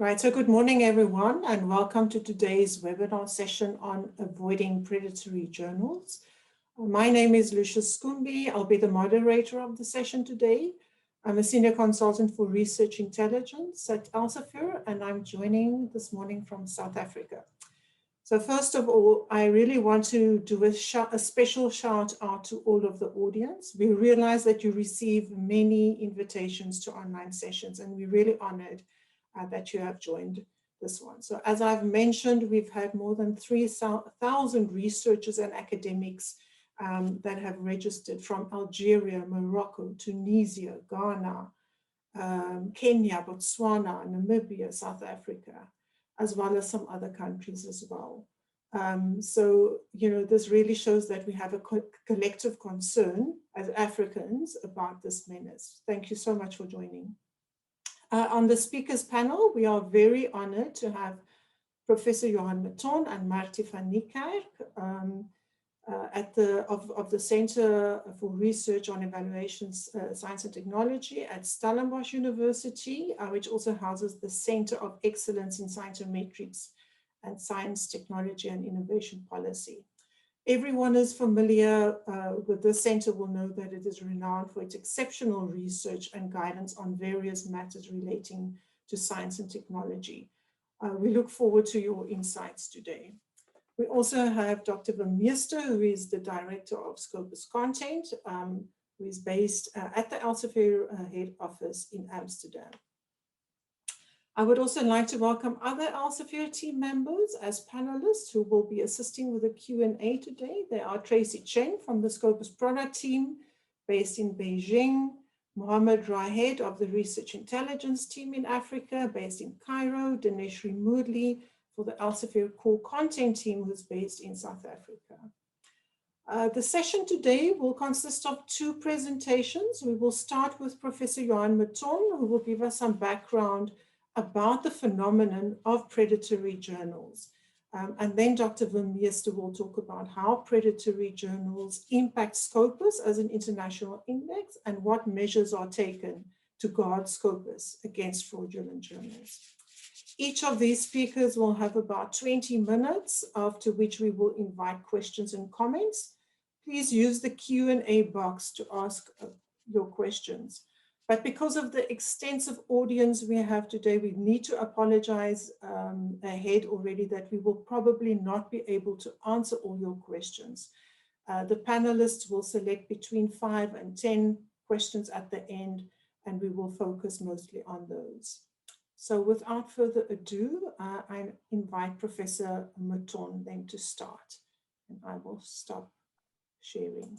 Right, so good morning everyone and welcome to today's webinar session on avoiding predatory journals. My name is Lucius Skumbi. I'll be the moderator of the session today. I'm a senior consultant for research intelligence at Elsevier and I'm joining this morning from South Africa. So first of all, I really want to do a special shout out to all of the audience. We realize that you receive many invitations to online sessions and we're really honored that you have joined this one. So as I've mentioned, we've had more than 3,000 researchers and academics that have registered from Algeria, Morocco, Tunisia, Ghana, Kenya, Botswana, Namibia, South Africa, as well as some other countries as well. So, you know, this really shows that we have a collective concern as Africans about this menace. Thank you so much for joining. On the speakers panel, we are very honored to have Professor Johan Maton and Martie van Niekerk of the Center for Research on Evaluations, Science and Technology at Stellenbosch University, which also houses the Center of Excellence in Scientometrics and Science, Technology and Innovation Policy. Everyone is familiar with this center will know that it is renowned for its exceptional research and guidance on various matters relating to science and technology. We look forward to your insights today. We also have Dr. Vermeester, who is the Director of Scopus Content, who is based at the Elsevier head office in Amsterdam. I would also like to welcome other Elsevier team members as panelists who will be assisting with the Q&A today. They are Tracy Chen from the Scopus product team based in Beijing, Mohammed Rahed of the Research Intelligence team in Africa based in Cairo, Dineshri Moodley for the Elsevier core content team who's based in South Africa. The session today will consist of two presentations. We will start with Professor Johan Maton, who will give us some background about the phenomenon of predatory journals. And then Dr. Vermeester will talk about how predatory journals impact Scopus as an international index and what measures are taken to guard Scopus against fraudulent journals. Each of these speakers will have about 20 minutes, after which we will invite questions and comments. Please use the Q&A box to ask your questions. But because of the extensive audience we have today, we need to apologize ahead already that we will probably not be able to answer all your questions. The panelists will select between 5 and 10 questions at the end, and we will focus mostly on those. So without further ado, I invite Professor Maton then to start, and I will stop sharing.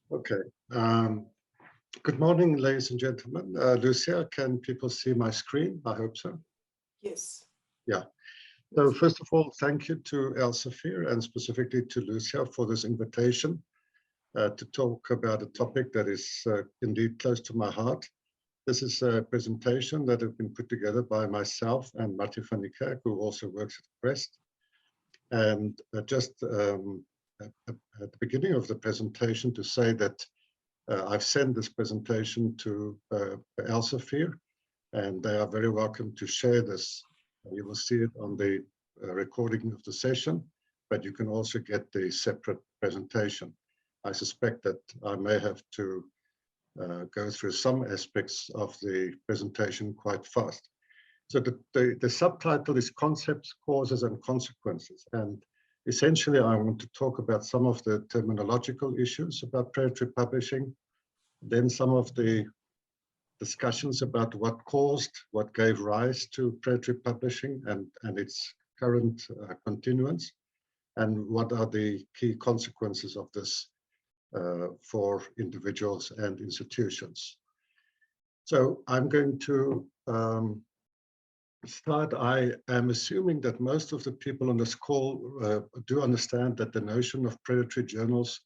Okay. Good morning, ladies and gentlemen. Lucia, can people see my screen? I hope so. Yes. Yeah. So first of all, thank you to Elsevier and specifically to Lucia for this invitation to talk about a topic that is indeed close to my heart. This is a presentation that has been put together by myself and Martie van Niekerk, who also works at the press. And just at the beginning of the presentation to say that I've sent this presentation to Elsevier, and they are very welcome to share this. You will see it on the recording of the session, but you can also get the separate presentation. I suspect that I may have to go through some aspects of the presentation quite fast. So the subtitle is Concepts, Causes and Consequences. And essentially, I want to talk about some of the terminological issues about predatory publishing, then some of the discussions about what caused, what gave rise to predatory publishing and its current continuance, and what are the key consequences of this for individuals and institutions. So I'm going to start. I am assuming that most of the people on this call do understand that the notion of predatory journals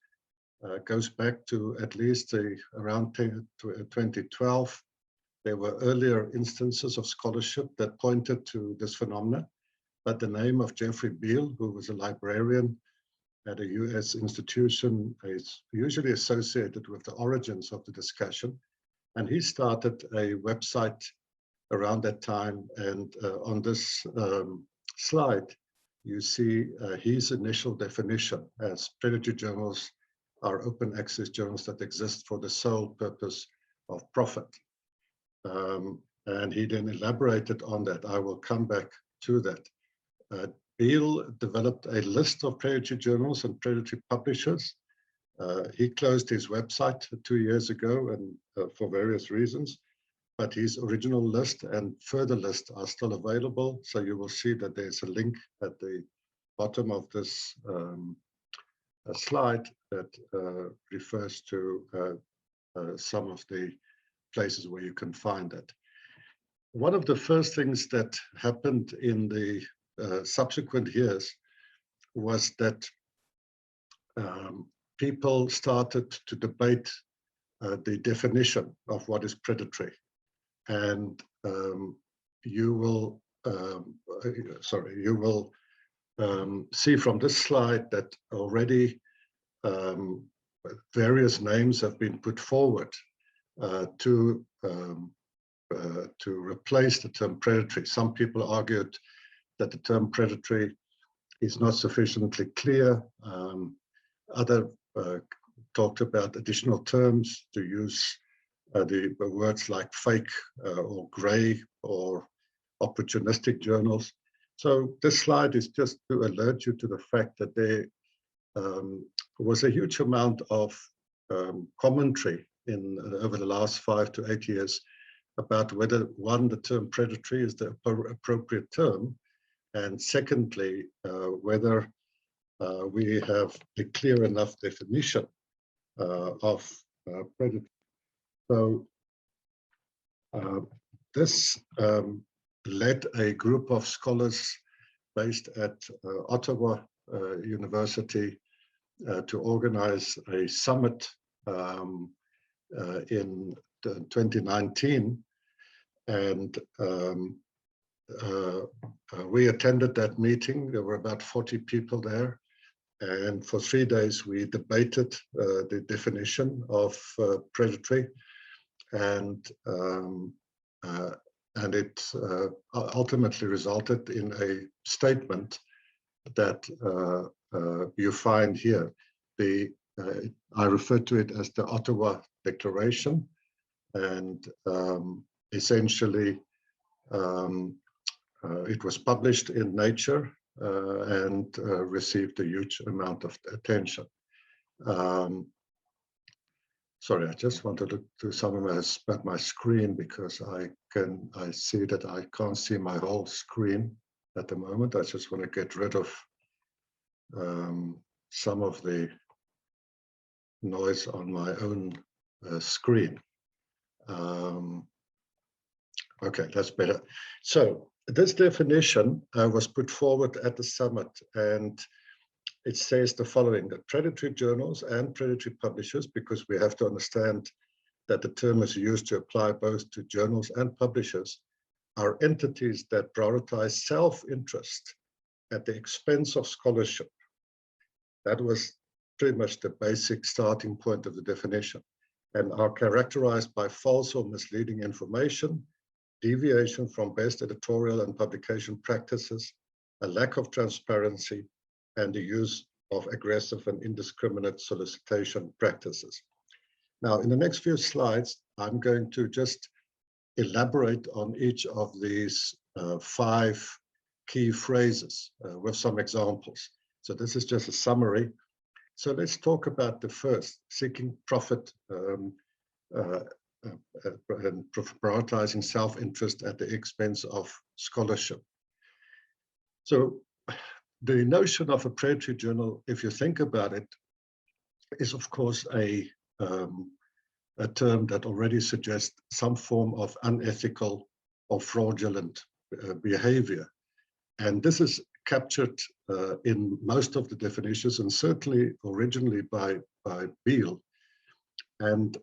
goes back to at least around 2012 There were earlier instances of scholarship that pointed to this phenomena, but the name of Jeffrey Beall, who was a librarian at a US institution, is usually associated with the origins of the discussion. And he started a website around that time. And on this slide, you see his initial definition as predatory journals are open access journals that exist for the sole purpose of profit. And he then elaborated on that. I will come back to that. Beall developed a list of predatory journals and predatory publishers. He closed his website 2 years ago, and for various reasons, but his original list and further lists are still available. So you will see that there's a link at the bottom of this slide that refers to some of the places where you can find it. One of the first things that happened in the subsequent years was that people started to debate the definition of what is predatory. And you will see from this slide that already various names have been put forward to replace the term predatory. Some people argued that the term predatory is not sufficiently clear. Others talked about additional terms to use the words like fake or gray or opportunistic journals. So this slide is just to alert you to the fact that there was a huge amount of commentary over the last 5 to 8 years about whether, one, the term predatory is the appropriate term, and secondly, whether we have a clear enough definition of predatory. So this led a group of scholars based at Ottawa University to organize a summit in 2019, and we attended that meeting. There were about 40 people there, and for 3 days we debated the definition of predatory, and it ultimately resulted in a statement that you find here. I refer to it as the Ottawa Declaration, and essentially it was published in Nature and received a huge amount of attention. Sorry, I just want to look to some of my screen because I see that I can't see my whole screen at the moment. I just want to get rid of some of the noise on my own screen. Okay, that's better. So this definition was put forward at the summit, and it says the following: that predatory journals and predatory publishers, because we have to understand that the term is used to apply both to journals and publishers, are entities that prioritize self-interest at the expense of scholarship. That was pretty much the basic starting point of the definition, and are characterized by false or misleading information, deviation from best editorial and publication practices, a lack of transparency, and the use of aggressive and indiscriminate solicitation practices. Now, in the next few slides, I'm going to just elaborate on each of these 5 key phrases with some examples. So this is just a summary. So let's talk about the first: seeking profit and prioritizing self-interest at the expense of scholarship. So the notion of a predatory journal, if you think about it, is of course a term that already suggests some form of unethical or fraudulent behavior. And this is captured in most of the definitions, and certainly originally by Beall. And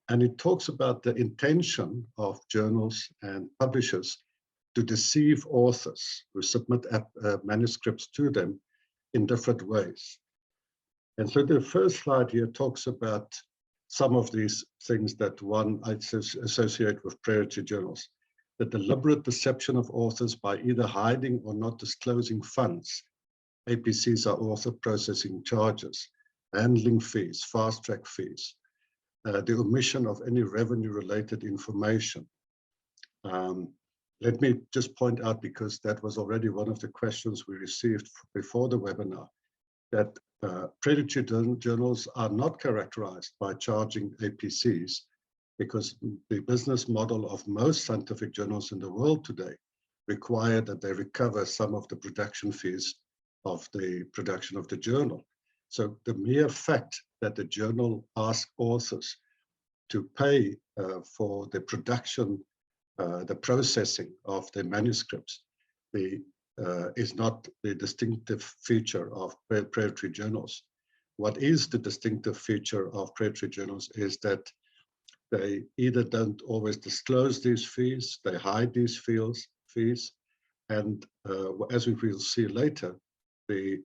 And it talks about the intention of journals and publishers to deceive authors who submit manuscripts to them in different ways. And so the first slide here talks about some of these things that one associate with predatory journals. The deliberate deception of authors by either hiding or not disclosing funds. APCs are author processing charges, handling fees, fast-track fees, the omission of any revenue-related information. Let me just point out, because that was already one of the questions we received before the webinar, that predatory journals are not characterized by charging APCs, because the business model of most scientific journals in the world today require that they recover some of the production fees of the production of the journal. So the mere fact that the journal asks authors to pay for the production, the processing of the manuscripts, is not the distinctive feature of predatory journals. What is the distinctive feature of predatory journals is that they either don't always disclose these fees, they hide these fees, and as we will see later, the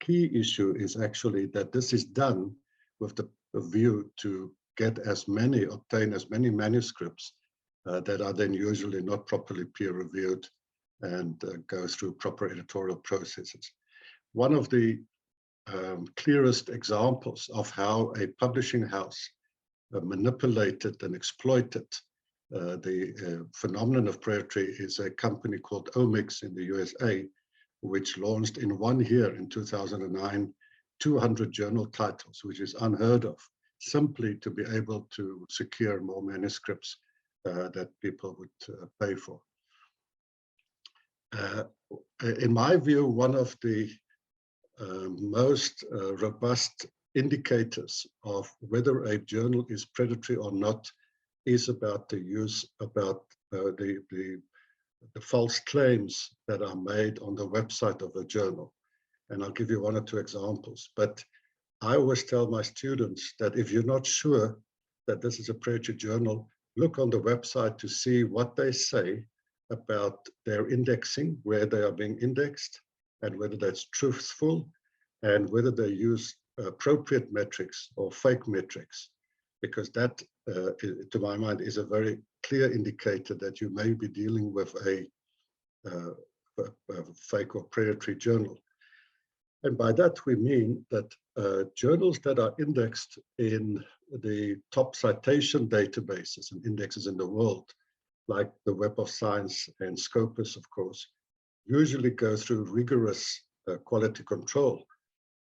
key issue is actually that this is done with the view to obtain as many manuscripts that are then usually not properly peer-reviewed and go through proper editorial processes. One of the clearest examples of how a publishing house manipulated and exploited the phenomenon of predatory is a company called Omics in the USA, which launched in 1 year in 2009, 200 journal titles, which is unheard of, simply to be able to secure more manuscripts that people would pay for. In my view, one of the most robust indicators of whether a journal is predatory or not is about the false claims that are made on the website of a journal. And I'll give you 1 or 2 examples. But I always tell my students that if you're not sure that this is a predatory journal, look on the website to see what they say about their indexing, where they are being indexed, and whether that's truthful, and whether they use appropriate metrics or fake metrics, because that, to my mind, is a very clear indicator that you may be dealing with a fake or predatory journal. And by that we mean that journals that are indexed in the top citation databases and indexes in the world, like the Web of Science and Scopus, of course, usually go through rigorous quality control.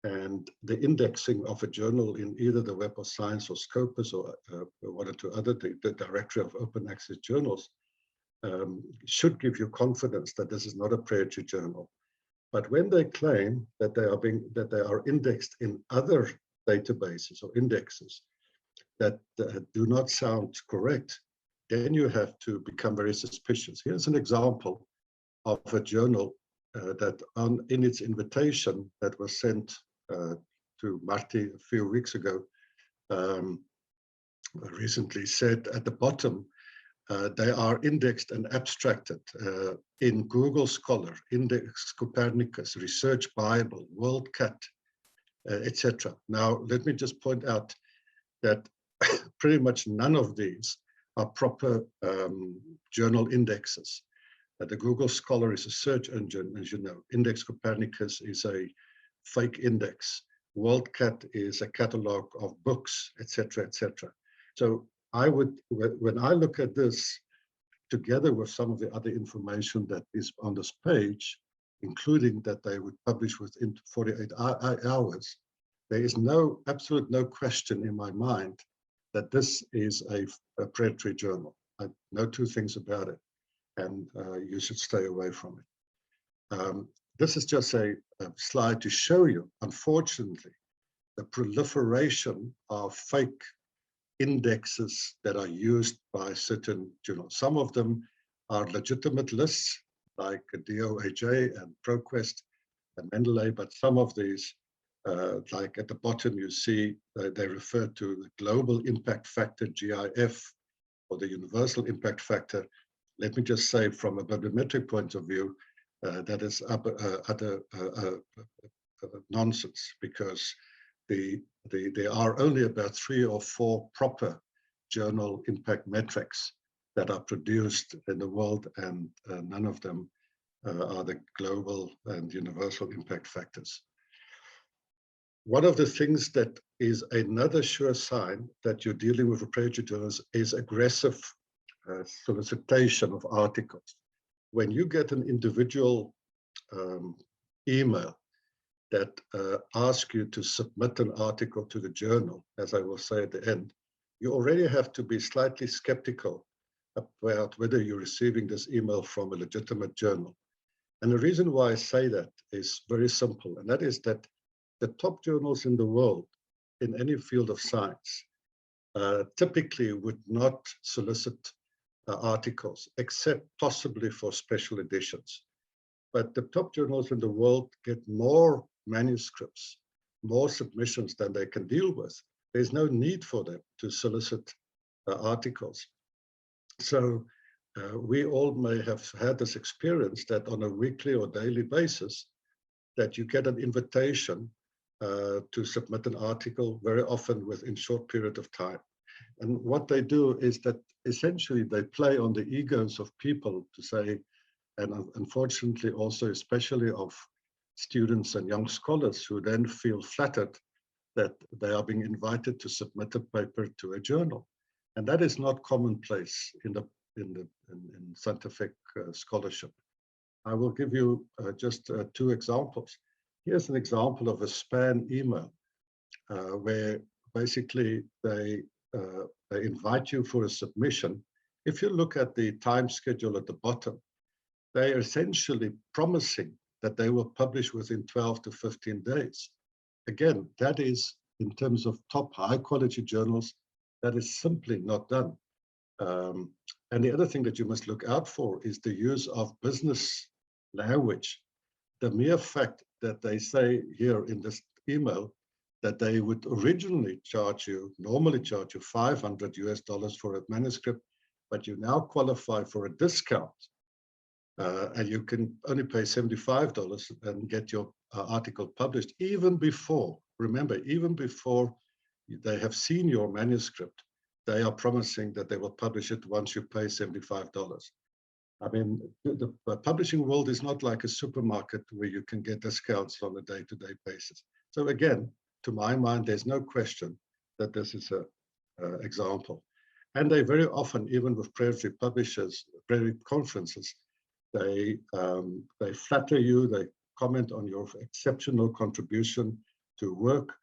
And the indexing of a journal in either the Web of Science or Scopus or 1 or 2 other, the directory of open access journals, should give you confidence that this is not a predatory journal. But when they claim that they are indexed in other databases or indexes that do not sound correct, then you have to become very suspicious. Here's an example of a journal that in its invitation that was sent to Marty a few weeks ago, recently said at the bottom, they are indexed and abstracted in Google Scholar, Index Copernicus, Research Bible, WorldCat, etc. Now, let me just point out that pretty much none of these are proper journal indexes. The Google Scholar is a search engine, as you know. Index Copernicus is a fake index. WorldCat is a catalog of books, etc., etc. So I would, when I look at this, together with some of the other information that is on this page, including that they would publish within 48 hours, there is absolute no question in my mind that this is a predatory journal. I know 2 things about it, and you should stay away from it. This is just a slide to show you, unfortunately, the proliferation of fake indexes that are used by certain journals. Some of them are legitimate lists, like DOAJ and ProQuest and Mendeley, but some of these Like at the bottom, you see they refer to the global impact factor, GIF, or the universal impact factor. Let me just say, from a bibliometric point of view, that is utter nonsense, because there are only about 3 or 4 proper journal impact metrics that are produced in the world, and none of them are the global and universal impact factors. One of the things that is another sure sign that you're dealing with predatory journals is aggressive solicitation of articles. When you get an individual email that asks you to submit an article to the journal, as I will say at the end, you already have to be slightly skeptical about whether you're receiving this email from a legitimate journal. And the reason why I say that is very simple, and that is that the top journals in the world in any field of science typically would not solicit articles, except possibly for special editions. But the top journals in the world get more manuscripts, more submissions than they can deal with. There's no need for them to solicit articles. So we all may have had this experience that on a weekly or daily basis, that you get an invitation to submit an article, very often within a short period of time. And what they do is that essentially they play on the egos of people to say, and unfortunately also especially of students and young scholars, who then feel flattered that they are being invited to submit a paper to a journal. And that is not commonplace in scientific scholarship. I will give you just 2 examples. Here's an example of a spam email where basically they invite you for a submission. If you look at the time schedule at the bottom, they are essentially promising that they will publish within 12 to 15 days. Again, that is, in terms of top high quality journals, that is simply not done. And the other thing that you must look out for is the use of business language. The mere fact that they say here in this email that they would originally normally charge you $500 for a manuscript, but you now qualify for a discount, and you can only pay $75 and get your article published, even before, remember, even before they have seen your manuscript, they are promising that they will publish it once you pay $75. I mean, the publishing world is not like a supermarket where you can get discounts on a day-to-day basis. So again, to my mind, there's no question that this is an example. And they very often, even with predatory publishers, predatory conferences, they flatter you, they comment on your exceptional contribution to work.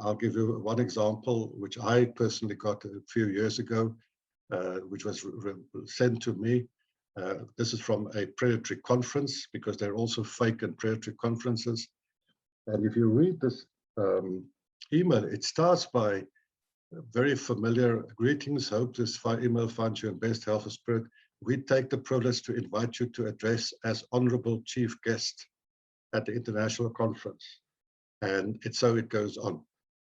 I'll give you one example, which I personally got a few years ago, which was sent to me. This is from a predatory conference, because they're also fake and predatory conferences. And if you read this email, it starts by very familiar greetings. Hope this email finds you in best health of spirit. We take the privilege to invite you to address as honorable chief guest at the international conference. And so it goes on.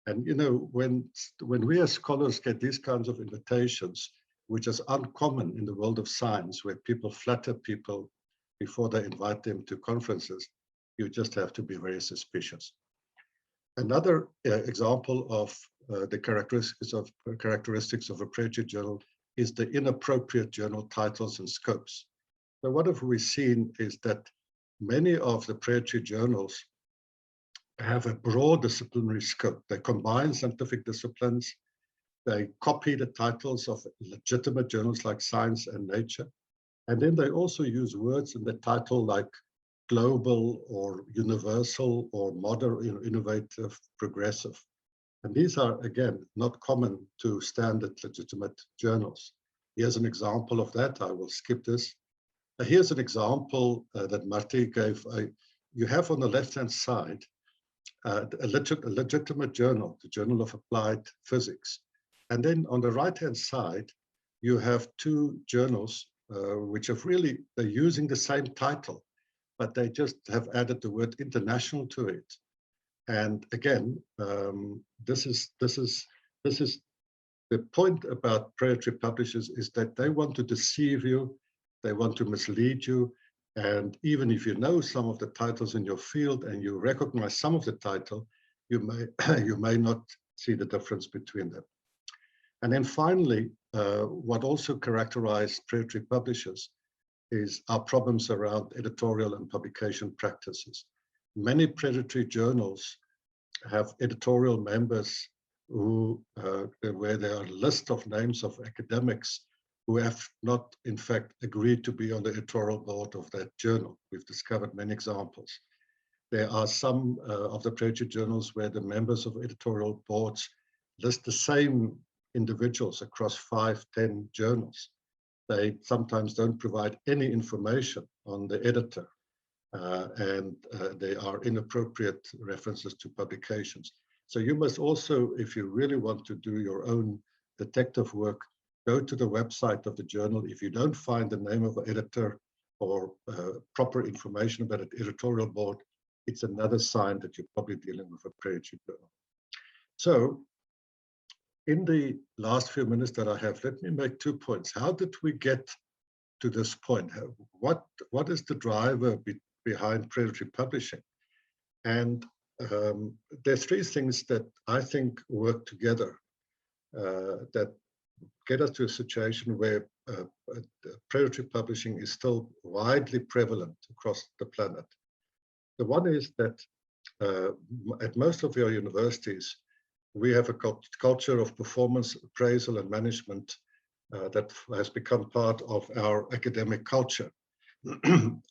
And you know, when we as scholars get these kinds of invitations, which is uncommon in the world of science, where people flatter people before they invite them to conferences, you just have to be very suspicious. Another example of the characteristics of a predatory journal is the inappropriate journal titles and scopes. So what have we seen is that many of the predatory journals have a broad disciplinary scope. They combine scientific disciplines. They copy the titles of legitimate journals like Science and Nature. And then they also use words in the title like global or universal or modern, innovative, progressive. And these are, again, not common to standard legitimate journals. Here's an example of that. I will skip this. Here's an example that Marty gave. You have on the left-hand side a legitimate journal, the Journal of Applied Physics. And then on the right-hand side, you have 2 journals which have really, they're using the same title, but they just have added the word international to it. And again, this is the point about predatory publishers, is that they want to deceive you, they want to mislead you, and even if you know some of the titles in your field and you recognize some of the title, you may you may not see the difference between them. And then finally, what also characterizes predatory publishers is our problems around editorial and publication practices. Many predatory journals have editorial members who, where there are a list of names of academics who have not, in fact, agreed to be on the editorial board of that journal. We've discovered many examples. There are some of the predatory journals where the members of editorial boards list the same individuals across 5, 10 journals. They sometimes don't provide any information on the editor, and they are inappropriate references to publications. So you must also, if you really want to do your own detective work, go to the website of the journal. If you don't find the name of an editor or proper information about an editorial board, it's another sign that you're probably dealing with a predatory journal. So in the last few minutes that I have, let me make 2 points. How did we get to this point? What is the driver behind predatory publishing? And there are 3 things that I think work together that get us to a situation where predatory publishing is still widely prevalent across the planet. The one is that at most of your universities, we have a culture of performance appraisal and management that has become part of our academic culture,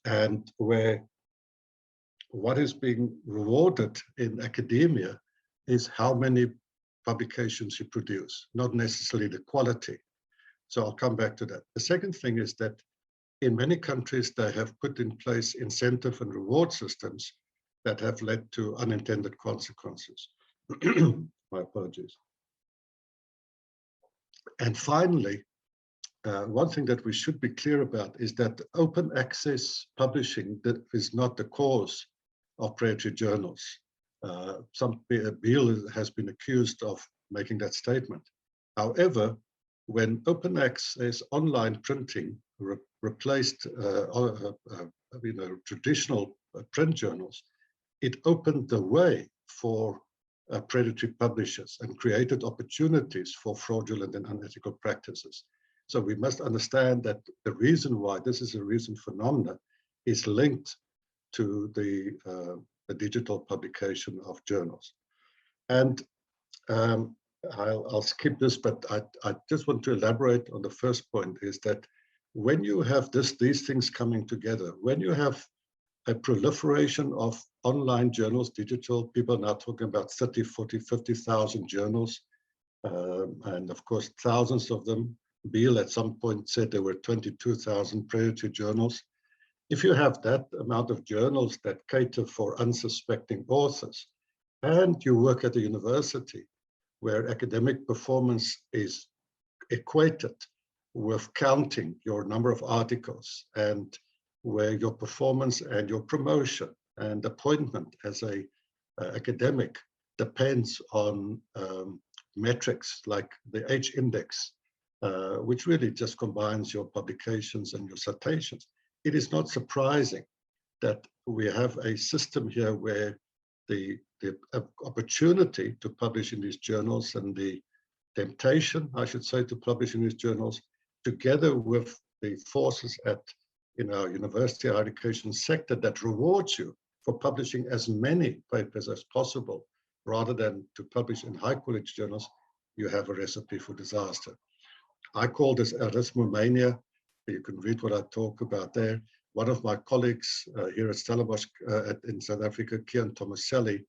and where what is being rewarded in academia is how many publications you produce, not necessarily the quality. So I'll come back to that. The second thing is that in many countries, they have put in place incentive and reward systems that have led to unintended consequences. My apologies. And finally, one thing that we should be clear about is that open access publishing that is not the cause of predatory journals. Beale has been accused of making that statement. However, when open access online printing replaced traditional print journals, it opened the way for predatory publishers and created opportunities for fraudulent and unethical practices. So we must understand that the reason why this is a recent phenomenon is linked to the digital publication of journals. And I'll skip this, but I just want to elaborate on the first point, is that when you have these things coming together, when you have a proliferation of online journals, digital, people are now talking about 30, 40, 50,000 journals, and of course, thousands of them. Beale at some point said there were 22,000 predatory journals. If you have that amount of journals that cater for unsuspecting authors, and you work at a university where academic performance is equated with counting your number of articles, and where your performance and your promotion and appointment as an academic depends on metrics like the H index, which really just combines your publications and your citations, it is not surprising that we have a system here where the opportunity to publish in these journals and the temptation, I should say, to publish in these journals, together with the forces in our university higher education sector that rewards you for publishing as many papers as possible, rather than to publish in high quality journals, you have a recipe for disaster. I call this arithmomania. You can read what I talk about there. One of my colleagues here at Stellenbosch in South Africa, Kian Tomaselli,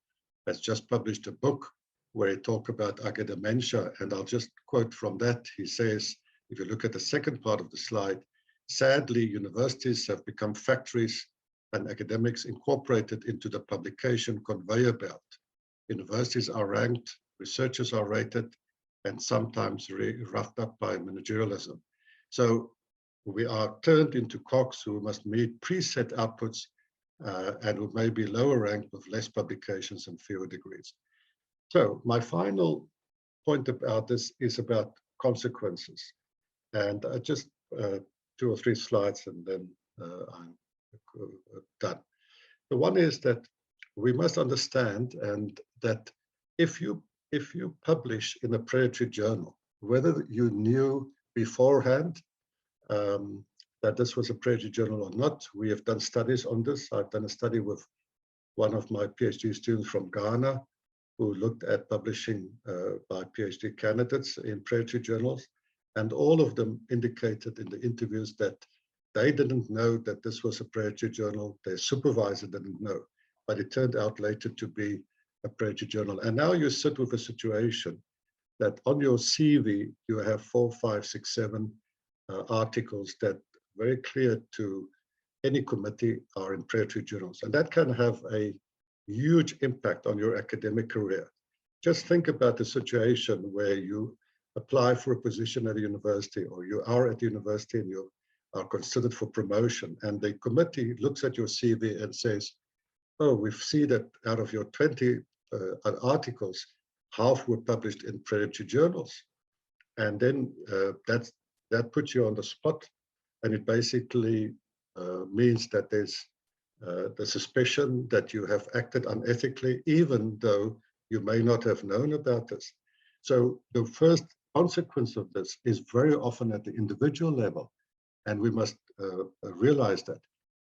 has just published a book where he talks about agadementia, and I'll just quote from that. He says, if you look at the second part of the slide, sadly, universities have become factories and academics incorporated into the publication conveyor belt. Universities are ranked, researchers are rated, and sometimes roughed up by managerialism. So we are turned into cogs who must meet preset outputs and who may be lower ranked with less publications and fewer degrees. So my final point about this is about consequences. And just 2 or 3 slides and then I'm done. The one is that we must understand and that if you publish in a predatory journal, whether you knew beforehand that this was a predatory journal or not, we have done studies on this. I've done a study with one of my PhD students from Ghana who looked at publishing by PhD candidates in predatory journals, and all of them indicated in the interviews that they didn't know that this was a predatory journal. Their supervisor didn't know, but it turned out later to be a predatory journal. And now you sit with a situation that on your CV, you have 4, 5, 6, 7 articles that very clear to any committee are in predatory journals. And that can have a huge impact on your academic career. Just think about the situation where you apply for a position at a university, or you are at the university and you are considered for promotion, and the committee looks at your CV and says, oh, we see that out of your 20 articles, half were published in predatory journals. And then that puts you on the spot, and it basically means that there's the suspicion that you have acted unethically, even though you may not have known about this. So the first consequence of this is very often at the individual level, and we must realize that.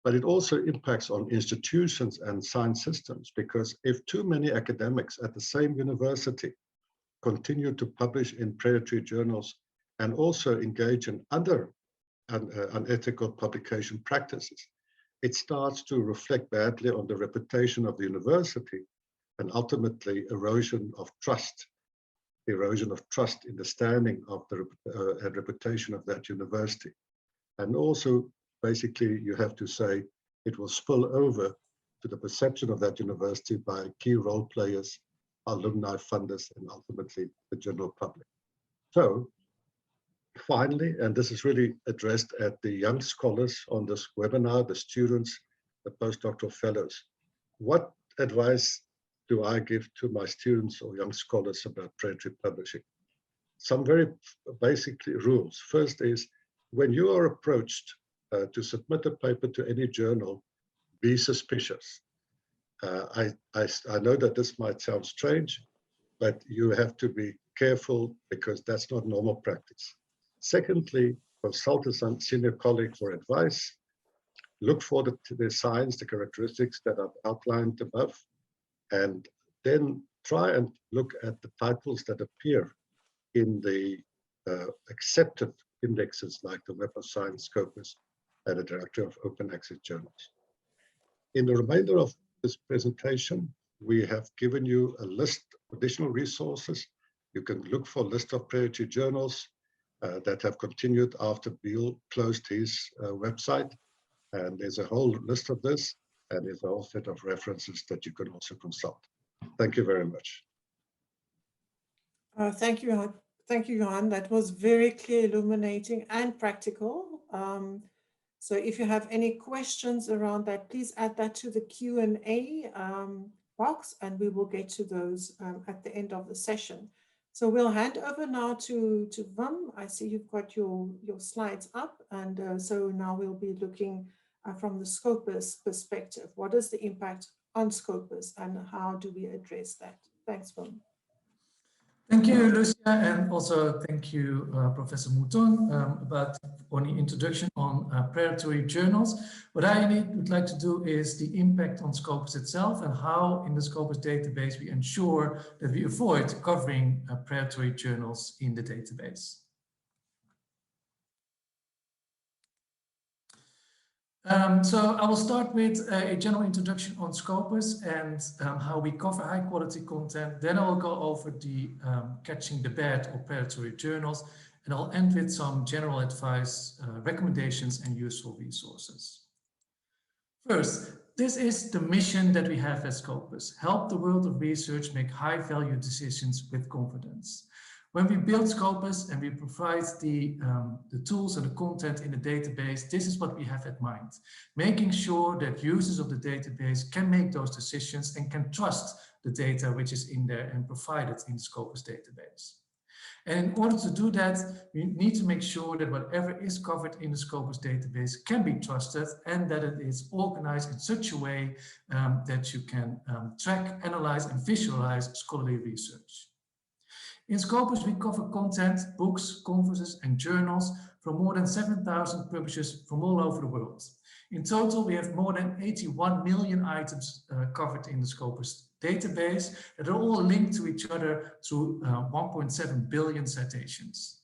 But it also impacts on institutions and science systems, because if too many academics at the same university continue to publish in predatory journals and also engage in other unethical publication practices, it starts to reflect badly on the reputation of the university and ultimately erosion of trust in the standing of the reputation of that university. And also, basically, you have to say it will spill over to the perception of that university by key role players, alumni funders, and ultimately the general public. So finally, and this is really addressed at the young scholars on this webinar, the students, the postdoctoral fellows, what advice do I give to my students or young scholars about predatory publishing? Some very basic rules. First is, when you are approached to submit a paper to any journal, be suspicious. I know that this might sound strange, but you have to be careful because that's not normal practice. Secondly, consult a senior colleague for advice. Look for the signs, the characteristics that I've outlined above, and then try and look at the titles that appear in the accepted indexes like the Web of Science, Scopus, and the Directory of Open Access Journals. In the remainder of this presentation, we have given you a list of additional resources. You can look for a list of predatory journals that have continued after Beale closed his website. And there's a whole list of this, and there's a whole set of references that you can also consult. Thank you very much. Thank you, Johan. That was very clear, illuminating, and practical. So if you have any questions around that, please add that to the Q&A box, and we will get to those at the end of the session. So we'll hand over now to Wim. I see you've got your slides up, and so now we'll be looking from the Scopus perspective. What is the impact on Scopus, and how do we address that? Thanks, Wim. Thank you, Lucia, and also thank you, Professor Mouton, on the introduction on predatory journals. What I would like to do is the impact on Scopus itself and how in the Scopus database we ensure that we avoid covering predatory journals in the database. So I will start with a general introduction on Scopus and how we cover high quality content. Then I will go over the catching the bad or predatory journals, and I'll end with some general advice, recommendations, and useful resources. First, this is the mission that we have at Scopus: help the world of research make high value decisions with confidence. When we build Scopus and we provide the tools and the content in the database, this is what we have at mind. Making sure that users of the database can make those decisions and can trust the data which is in there and provided in the Scopus database. And in order to do that, we need to make sure that whatever is covered in the Scopus database can be trusted and that it is organized in such a way that you can track, analyze, and visualize scholarly research. In Scopus, we cover content, books, conferences, and journals from more than 7,000 publishers from all over the world. In total, we have more than 81 million items covered in the Scopus database that are all linked to each other through 1.7 billion citations.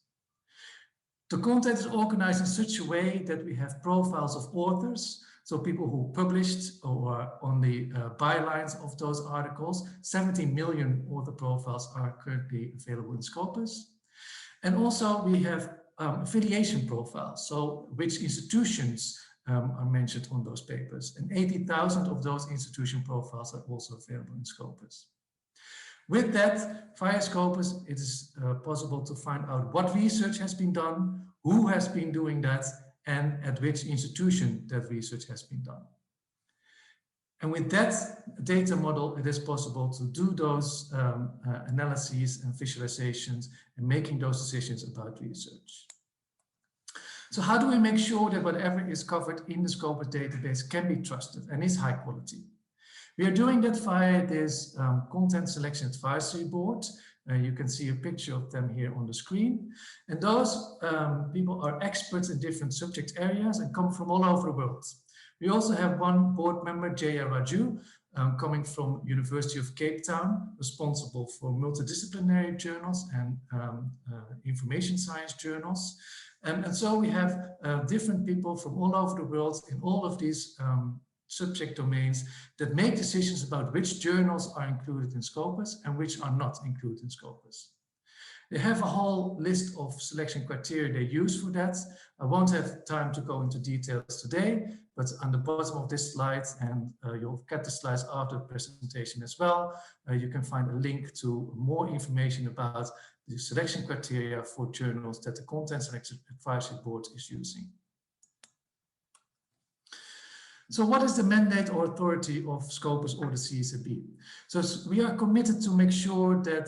The content is organized in such a way that we have profiles of authors, so people who published or on the bylines of those articles. 17 million author profiles are currently available in Scopus. And also we have affiliation profiles, so which institutions are mentioned on those papers. And 80,000 of those institution profiles are also available in Scopus. With that, via Scopus, it is possible to find out what research has been done, who has been doing that, and at which institution that research has been done. And with that data model, it is possible to do those analyses and visualizations and making those decisions about research. So how do we make sure that whatever is covered in the Scopus database can be trusted and is high quality? We are doing that via this Content Selection Advisory Board. You can see a picture of them here on the screen. And those people are experts in different subject areas and come from all over the world. We also have one board member, Jaya Raju, coming from University of Cape Town, responsible for multidisciplinary journals and information science journals. And so we have different people from all over the world in all of these subject domains that make decisions about which journals are included in Scopus and which are not included in Scopus. They have a whole list of selection criteria they use for that. I won't have time to go into details today, but on the bottom of this slide, and you'll get the slides after the presentation as well, you can find a link to more information about the selection criteria for journals that the Content Selection Advisory Board is using. So what is the mandate or authority of Scopus or the CSAB? So we are committed to make sure that,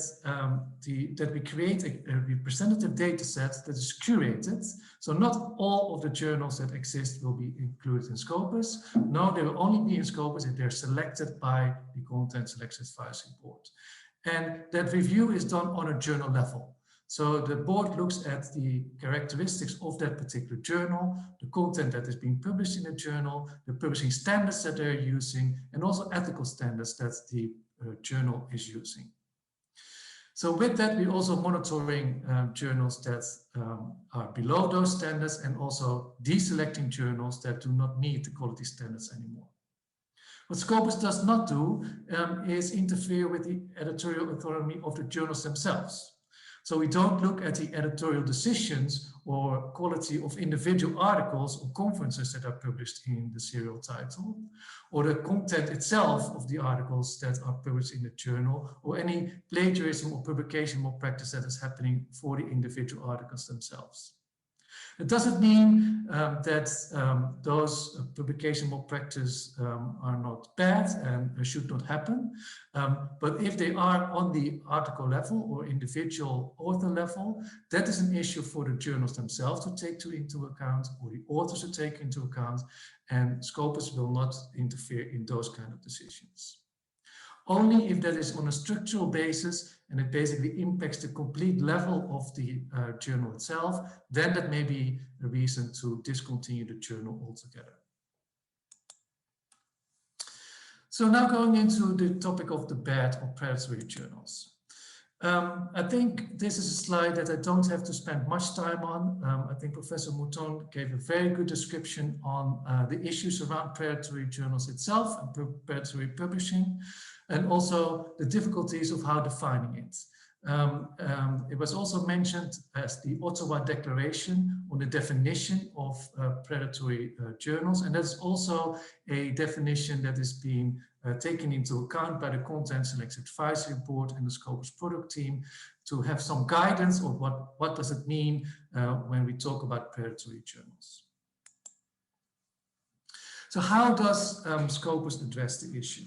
that we create a representative data set that is curated. So not all of the journals that exist will be included in Scopus. No, they will only be in Scopus if they're selected by the Content Selection Advisory Board. And that review is done on a journal level. So the board looks at the characteristics of that particular journal, the content that is being published in the journal, the publishing standards that they're using, and also ethical standards that the journal is using. So with that, we're also monitoring journals that are below those standards and also deselecting journals that do not meet the quality standards anymore. What Scopus does not do is interfere with the editorial autonomy of the journals themselves. So we don't look at the editorial decisions or quality of individual articles or conferences that are published in the serial title, or the content itself of the articles that are published in the journal, or any plagiarism or publication malpractice that is happening for the individual articles themselves. It doesn't mean that those publication malpractice are not bad and should not happen. But if they are on the article level or individual author level, that is an issue for the journals themselves to take into account, or the authors to take into account, and Scopus will not interfere in those kind of decisions. Only if that is on a structural basis and it basically impacts the complete level of the journal itself, then that may be a reason to discontinue the journal altogether. So now going into the topic of the bad or predatory journals. I think this is a slide that I don't have to spend much time on. I think Professor Mouton gave a very good description on the issues around predatory journals itself and predatory publishing, and also the difficulties of how defining it. It was also mentioned as the Ottawa Declaration on the definition of predatory journals, and that's also a definition that is being taken into account by the Content Selection Advisory Board and the Scopus product team to have some guidance on what does it mean when we talk about predatory journals. So how does Scopus address the issue?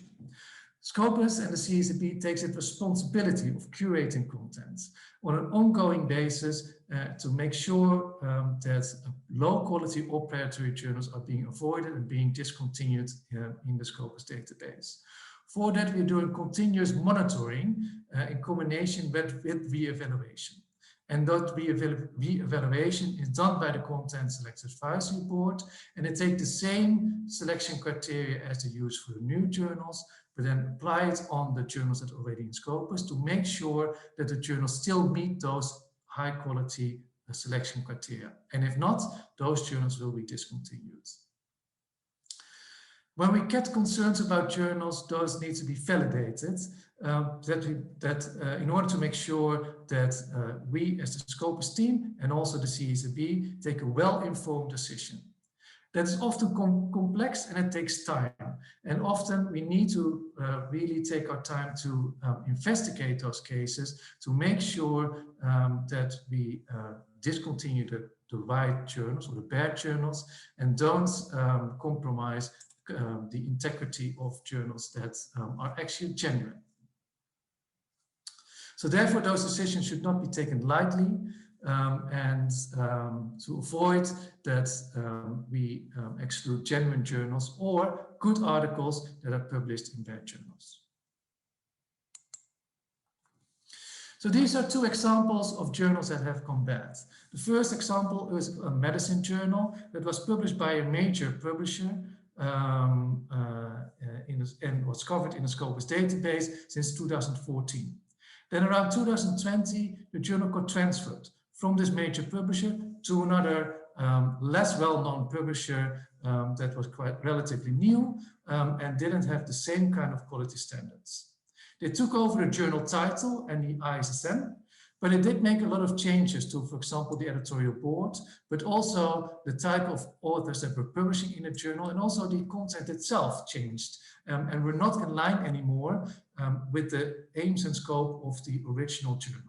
Scopus and the CSRB takes its responsibility of curating content on an ongoing basis to make sure that low quality or predatory journals are being avoided and being discontinued in the Scopus database. For that, we're doing continuous monitoring in combination with re-evaluation. And that re-evaluation is done by the Content Selection Advisory Board, and they take the same selection criteria as they use for the new journals, but then apply it on the journals that are already in Scopus to make sure that the journals still meet those high quality selection criteria. And if not, those journals will be discontinued. When we get concerns about journals, those need to be validated in order to make sure that we as the Scopus team and also the CSRB take a well-informed decision. That is often complex and it takes time. And often we need to really take our time to investigate those cases to make sure that we discontinue the right journals or the bad journals and don't compromise the integrity of journals that are actually genuine. So therefore, those decisions should not be taken lightly, and to avoid that we exclude genuine journals or good articles that are published in bad journals. So these are two examples of journals that have gone bad. The first example is a medicine journal that was published by a major publisher and was covered in the Scopus database since 2014. Then around 2020, the journal got transferred from this major publisher to another less well-known publisher that was quite relatively new and didn't have the same kind of quality standards. They took over the journal title and the ISSN, but it did make a lot of changes to, for example, the editorial board, but also the type of authors that were publishing in the journal, and also the content itself changed and were not in line anymore with the aims and scope of the original journal.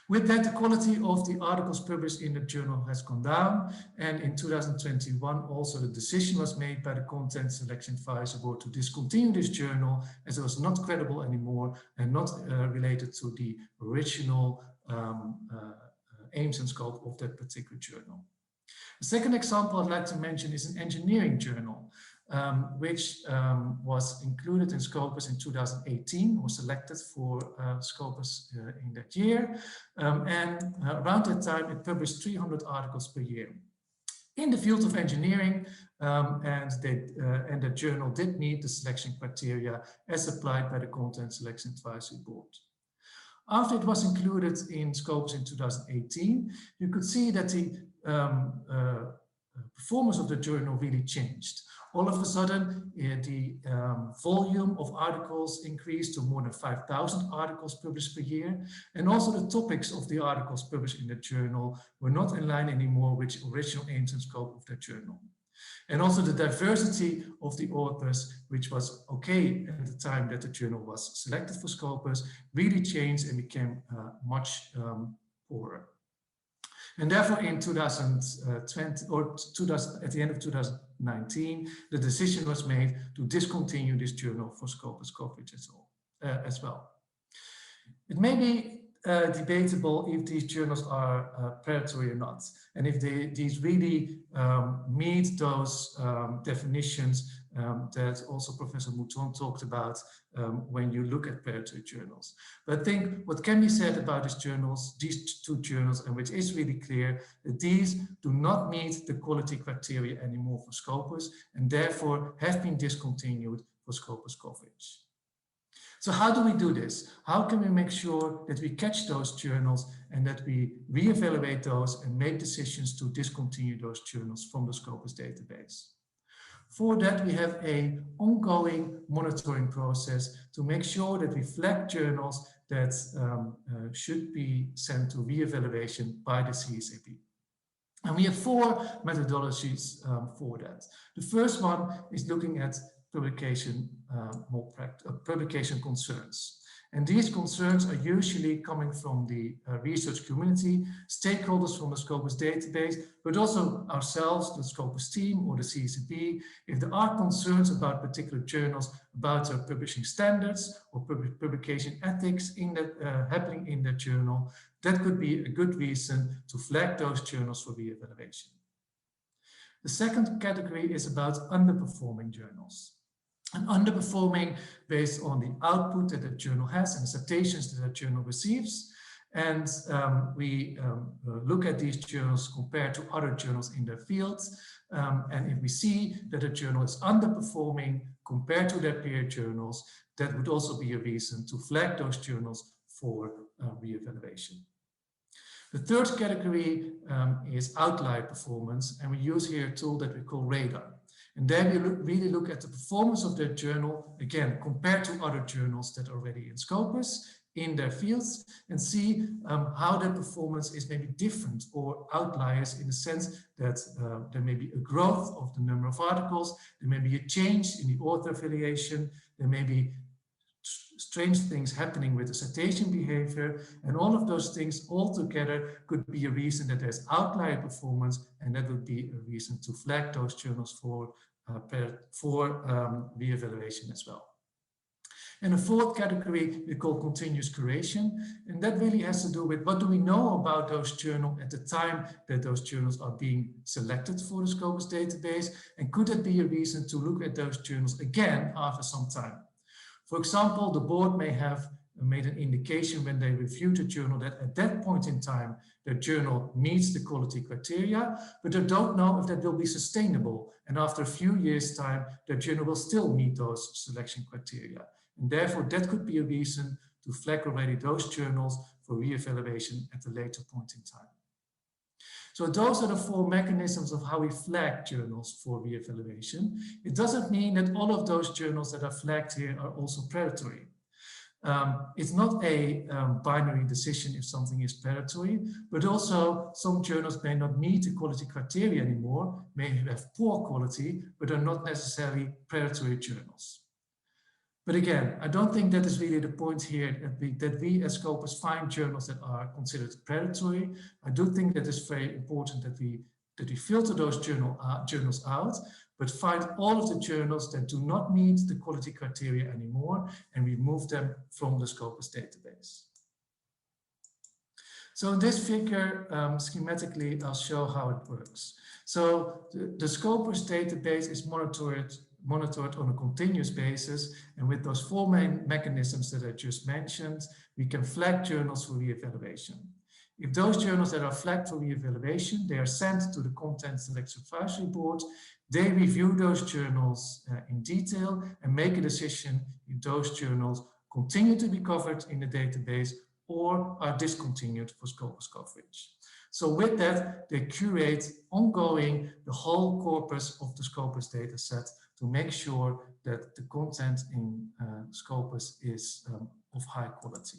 With that, the quality of the articles published in the journal has gone down, and in 2021 also the decision was made by the Content Selection Advisory Board to discontinue this journal as it was not credible anymore and not related to the original aims and scope of that particular journal. The second example I'd like to mention is an engineering journal, which was included in Scopus in 2018, was selected for Scopus in that year. And around that time, it published 300 articles per year in the field of engineering, and the journal did meet the selection criteria as applied by the Content Selection Advisory Board. After it was included in Scopus in 2018, you could see that the performance of the journal really changed. All of a sudden, the volume of articles increased to more than 5,000 articles published per year. And also the topics of the articles published in the journal were not in line anymore with the original aims and scope of the journal. And also the diversity of the authors, which was okay at the time that the journal was selected for Scopus, really changed and became much poorer. And therefore in 2020 or at the end of 2019, the decision was made to discontinue this journal for Scopus coverage as well. It may be debatable if these journals are predatory or not, and if these really meet those definitions that also Professor Mouton talked about when you look at predatory journals. But I think what can be said about these two journals, and which is really clear, that these do not meet the quality criteria anymore for Scopus, and therefore have been discontinued for Scopus coverage. So how do we do this? How can we make sure that we catch those journals and that we reevaluate those and make decisions to discontinue those journals from the Scopus database? For that, we have an ongoing monitoring process to make sure that we flag journals that should be sent to reevaluation by the CSRB. And we have 4 methodologies for that. The first one is looking at publication concerns. And these concerns are usually coming from the research community, stakeholders from the Scopus database, but also ourselves, the Scopus team or the CCB. If there are concerns about particular journals, about their publishing standards or publication ethics happening in the journal, that could be a good reason to flag those journals for re-evaluation. The second category is about underperforming journals. And underperforming based on the output that a journal has and the citations that a journal receives. And we look at these journals compared to other journals in their fields. And if we see that a journal is underperforming compared to their peer journals, that would also be a reason to flag those journals for re-evaluation. The third category is outlier performance, and we use here a tool that we call Radar. And then we really look at the performance of their journal, again, compared to other journals that are already in Scopus, in their fields, and see how their performance is maybe different or outliers in the sense that there may be a growth of the number of articles, there may be a change in the author affiliation, there may be strange things happening with the citation behavior, and all of those things all together could be a reason that there's outlier performance, and that would be a reason to flag those journals for re-evaluation as well. And the fourth category we call continuous curation, and that really has to do with what do we know about those journals at the time that those journals are being selected for the Scopus database, and could that be a reason to look at those journals again after some time? For example, the board may have made an indication when they reviewed a journal that at that point in time, their journal meets the quality criteria, but they don't know if that will be sustainable. And after a few years' time, their journal will still meet those selection criteria. And therefore, that could be a reason to flag already those journals for re-evaluation at a later point in time. So those are the four mechanisms of how we flag journals for re-evaluation. It doesn't mean that all of those journals that are flagged here are also predatory. It's not a binary decision if something is predatory, but also some journals may not meet the quality criteria anymore, may have poor quality, but are not necessarily predatory journals. But again, I don't think that is really the point here that we as Scopus find journals that are considered predatory. I do think that it's very important that we filter those journals out, but find all of the journals that do not meet the quality criteria anymore and remove them from the Scopus database. So in this figure, schematically, I'll show how it works. So the Scopus database is monitored on a continuous basis, and with those four main mechanisms that I just mentioned, we can flag journals for re-evaluation. If those journals that are flagged for re-evaluation, they are sent to the Content Selection Advisory Board. They review those journals in detail and make a decision if those journals continue to be covered in the database or are discontinued for Scopus coverage. So with that, they curate ongoing the whole corpus of the Scopus dataset to make sure that the content in Scopus is of high quality.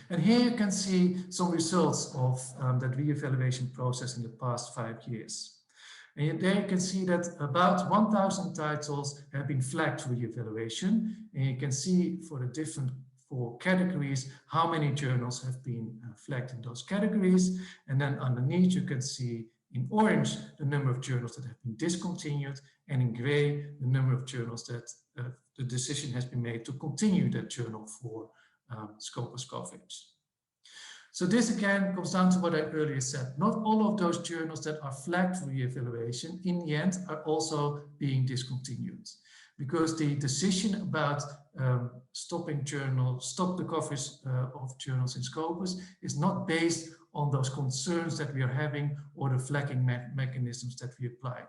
And here you can see some results of that re-evaluation process in the past 5 years. And there you can see that about 1,000 titles have been flagged for re-evaluation. And you can see for the different 4 categories how many journals have been flagged in those categories. And then underneath you can see in orange the number of journals that have been discontinued, and in gray the number of journals that the decision has been made to continue that journal for Scopus coverage. So this again comes down to what I earlier said. Not all of those journals that are flagged for re-evaluation in the end are also being discontinued, because the decision about stop the coverage of journals in Scopus is not based on those concerns that we are having or the flagging mechanisms that we apply.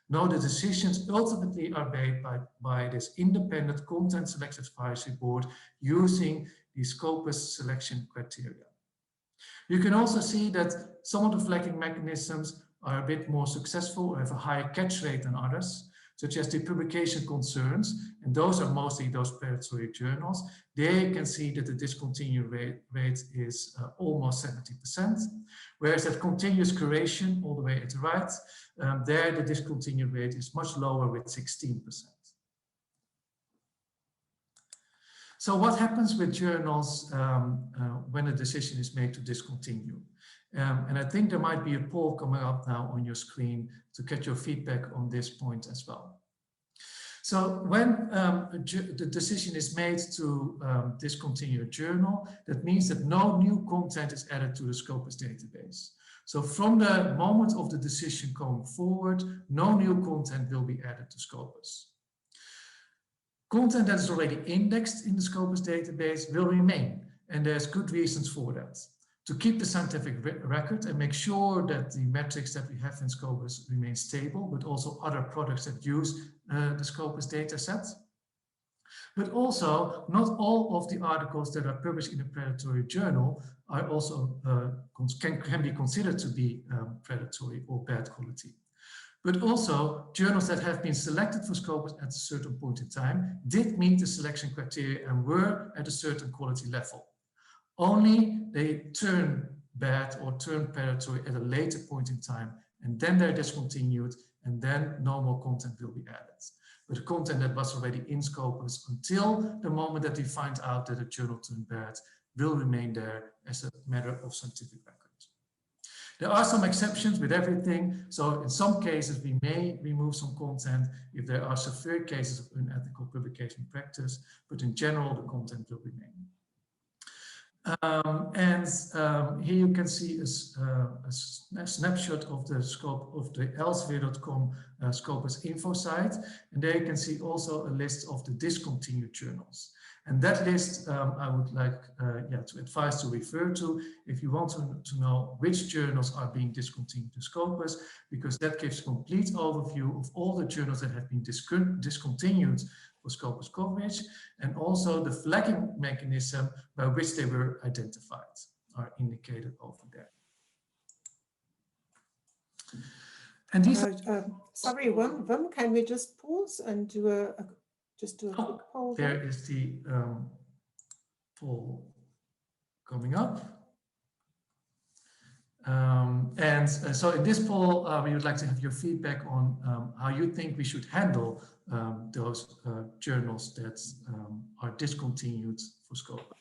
No, the decisions ultimately are made by this independent Content Selection Advisory Board using the Scopus selection criteria. You can also see that some of the flagging mechanisms are a bit more successful or have a higher catch rate than others, such as the publication concerns, and those are mostly those predatory journals. There you can see that the discontinued rate is almost 70%, whereas at continuous curation, all the way at the right, there the discontinued rate is much lower with 16%. So what happens with journals when a decision is made to discontinue? And I think there might be a poll coming up now on your screen to get your feedback on this point as well. So when the decision is made to discontinue a journal, that means that no new content is added to the Scopus database. So from the moment of the decision going forward, no new content will be added to Scopus. Content that is already indexed in the Scopus database will remain, and there's good reasons for that. To keep the scientific record and make sure that the metrics that we have in Scopus remain stable, but also other products that use the Scopus data set. But also, not all of the articles that are published in a predatory journal are also can be considered to be predatory or bad quality. But also, journals that have been selected for Scopus at a certain point in time did meet the selection criteria and were at a certain quality level. Only they turn bad or turn predatory at a later point in time, and then they're discontinued, and then no more content will be added. But the content that was already in Scopus until the moment that we find out that a journal turned bad will remain there as a matter of scientific record. There are some exceptions with everything. So in some cases, we may remove some content if there are severe cases of unethical publication practice, but in general, the content will remain. Here you can see a snapshot of the scope of the Elsevier.com Scopus info site. And there you can see also a list of the discontinued journals. And that list I would like to advise to refer to if you want to know which journals are being discontinued to Scopus, because that gives a complete overview of all the journals that have been discontinued for Scopus coverage, and also the flagging mechanism by which they were identified are indicated over there. And these sorry, Wim, can we just pause and do a quick poll? There is the poll coming up. So in this poll, we would like to have your feedback on how you think we should handle those journals that are discontinued for Scopus.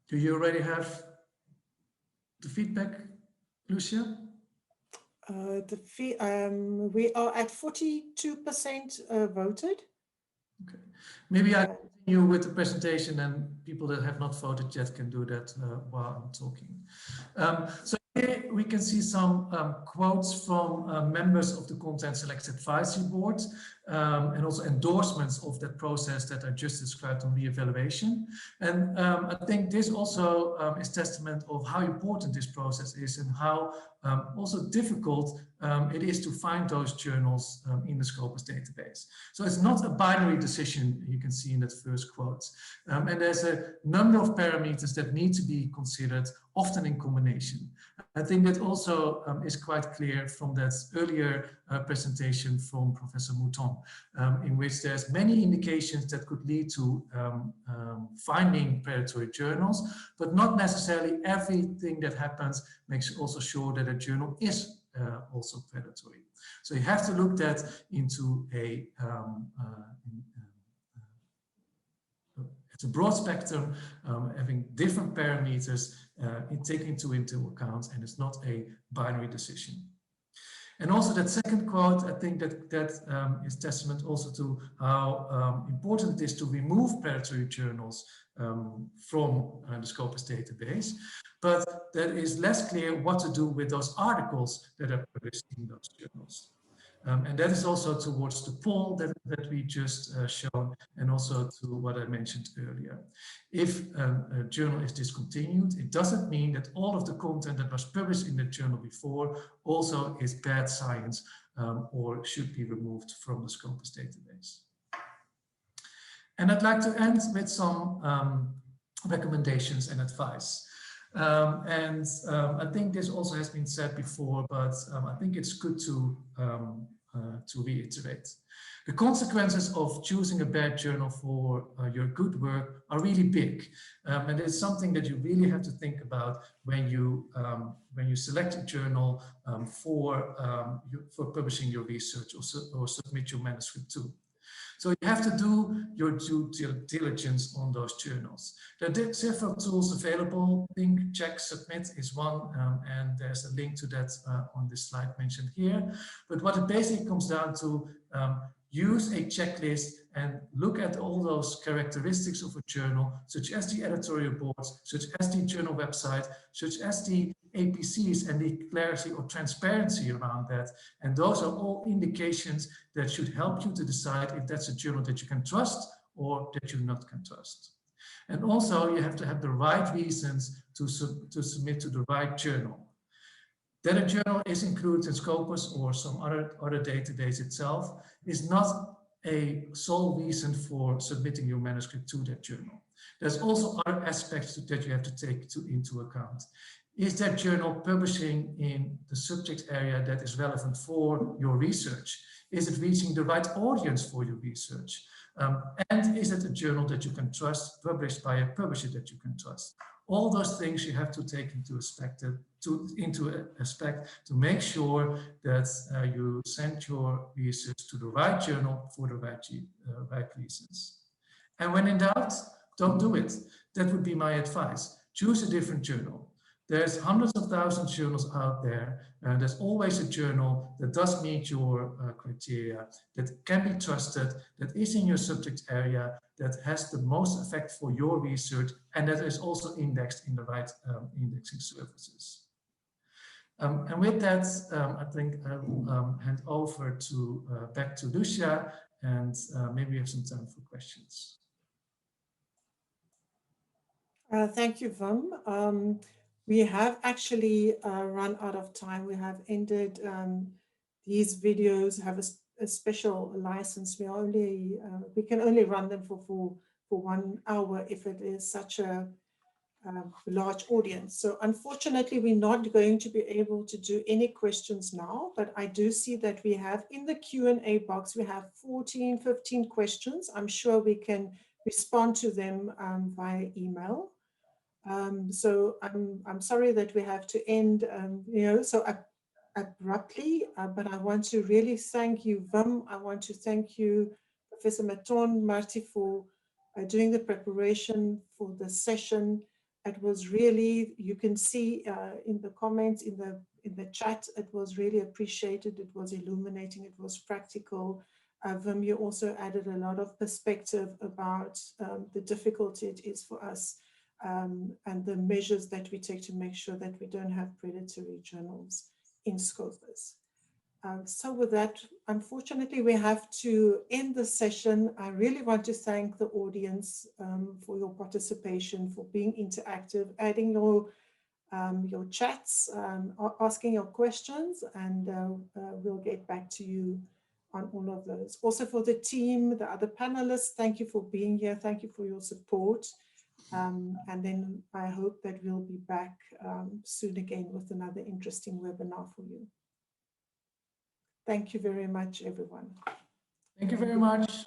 Do you already have the feedback, Lucia? We are at 42% voted. Okay, maybe I continue with the presentation, and people that have not voted yet can do that while I'm talking. So here we can see some quotes from members of the Content Select Advisory Board, and also endorsements of that process that I just described on re-evaluation. And I think this also is testament of how important this process is and how also difficult it is to find those journals in the Scopus database. So it's not a binary decision, you can see in that first quote. And there's a number of parameters that need to be considered, often in combination. I think that also is quite clear from that earlier presentation from Professor Mouton, in which there's many indications that could lead to finding predatory journals, but not necessarily everything that happens makes also sure that a journal is also predatory. So you have to look that into it's a broad spectrum, having different parameters taken into account, and it's not a binary decision. And also that second quote, I think that is testament also to how important it is to remove predatory journals from the Scopus database, but that is less clear what to do with those articles that are published in those journals. And that is also towards the poll that we just shown, and also to what I mentioned earlier. If a journal is discontinued, it doesn't mean that all of the content that was published in the journal before also is bad science or should be removed from the Scopus database. And I'd like to end with some recommendations and advice. I think this also has been said before, but I think it's good to reiterate. The consequences of choosing a bad journal for your good work are really big, and it's something that you really have to think about when you select a journal for publishing your research or submit your manuscript to. So you have to do your due diligence on those journals. There are several tools available. Think, check, submit is one, and there's a link to that on this slide mentioned here. But what it basically comes down to, use a checklist and look at all those characteristics of a journal, such as the editorial boards, such as the journal website, such as the APCs and the clarity or transparency around that. And those are all indications that should help you to decide if that's a journal that you can trust or that you not can trust. And also you have to have the right reasons to submit to the right journal. That a journal is included in Scopus or some other database itself is not a sole reason for submitting your manuscript to that journal. There's also other aspects that you have to take into account. Is that journal publishing in the subject area that is relevant for your research? Is it reaching the right audience for your research? And is it a journal that you can trust, published by a publisher that you can trust? All those things you have to take into aspect to make sure that you send your research to the right journal for the right reasons. And when in doubt, don't do it. That would be my advice. Choose a different journal. There's hundreds of thousands of journals out there, and there's always a journal that does meet your criteria, that can be trusted, that is in your subject area, that has the most effect for your research, and that is also indexed in the right indexing services. And with that, I think I will hand over back to Lucia, and maybe we have some time for questions. Thank you, Wim. We have actually run out of time. We have ended these videos, have a special license. We can only run them for 1 hour if it is such a large audience. So unfortunately, we're not going to be able to do any questions now, but I do see that we have in the Q&A box, we have 15 questions. I'm sure we can respond to them via email. So I'm sorry that we have to end, so abruptly, but I want to really thank you, Wim. I want to thank you, Professor Maton, Marty, for doing the preparation for the session. It was really, you can see in the comments, in the chat, it was really appreciated. It was illuminating. It was practical. Wim, you also added a lot of perspective about the difficulty it is for us. And the measures that we take to make sure that we don't have predatory journals in Scopus. So with that, unfortunately, we have to end the session. I really want to thank the audience for your participation, for being interactive, adding your chats, asking your questions, and we'll get back to you on all of those. Also for the team, the other panelists, thank you for being here. Thank you for your support. And then I hope that we'll be back soon again with another interesting webinar for you. Thank you very much, everyone. Thank you very much.